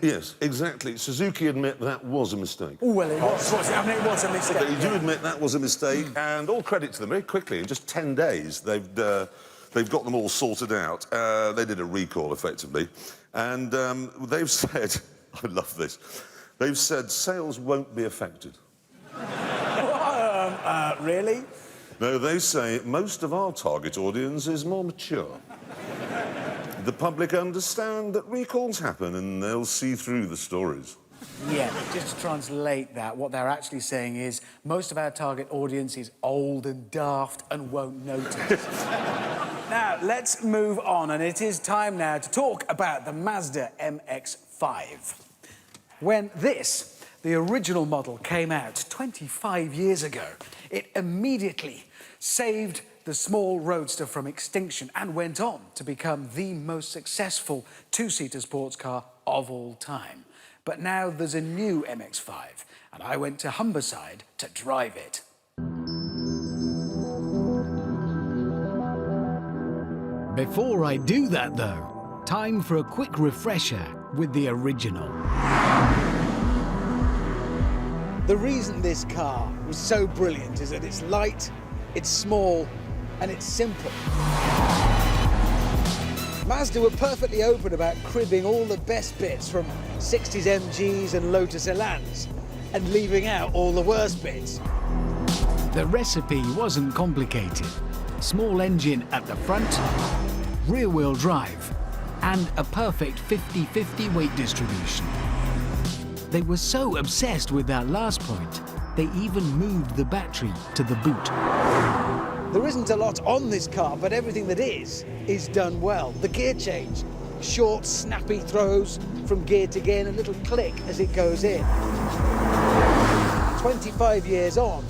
Yes, exactly. Suzuki admit that was a mistake. Oh, well, it was. I mean, it was a mistake. They do admit that was a mistake, and all credit to them. Very quickly, in just 10 days, they've got them all sorted out. They did a recall, effectively, and they've said, I love this, they've said sales won't be affected. Really? No, they say most of our target audience is more mature. The public understand that recalls happen and they'll see through the stories. Yeah, just to translate that, what they're actually saying is most of our target audience is old and daft and won't notice. Now, let's move on, and it is time now to talk about the Mazda MX-5. When this, the original model, came out 25 years ago, it immediately saved the small roadster from extinction and went on to become the most successful two-seater sports car of all time. But now there's a new MX-5, and I went to Humberside to drive it. Before I do that, though, time for a quick refresher with the original. The reason this car was so brilliant is that it's light, it's small, and it's simple. Mazda were perfectly open about cribbing all the best bits from 60s MGs and Lotus Elans and leaving out all the worst bits. The recipe wasn't complicated. Small engine at the front, rear-wheel drive, and a perfect 50-50 weight distribution. They were so obsessed with that last point, they even moved the battery to the boot. There isn't a lot on this car, but everything that is done well. The gear change, short, snappy throws from gear to gear, and a little click as it goes in. 25 years on,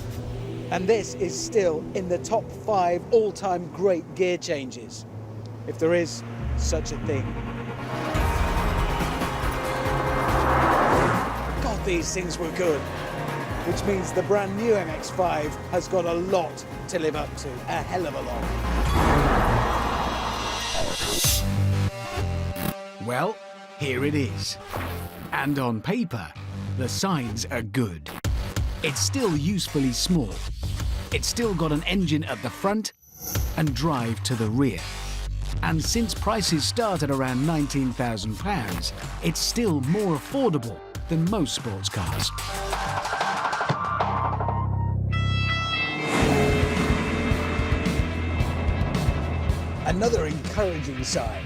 and this is still in the top 5 all-time great gear changes, if there is such a thing. God, these things were good. Which means the brand new MX-5 has got a lot to live up to, a hell of a lot. Well, here it is. And on paper, the signs are good. It's still usefully small. It's still got an engine at the front and drive to the rear. And since prices start at around £19,000, it's still more affordable than most sports cars. Another encouraging sign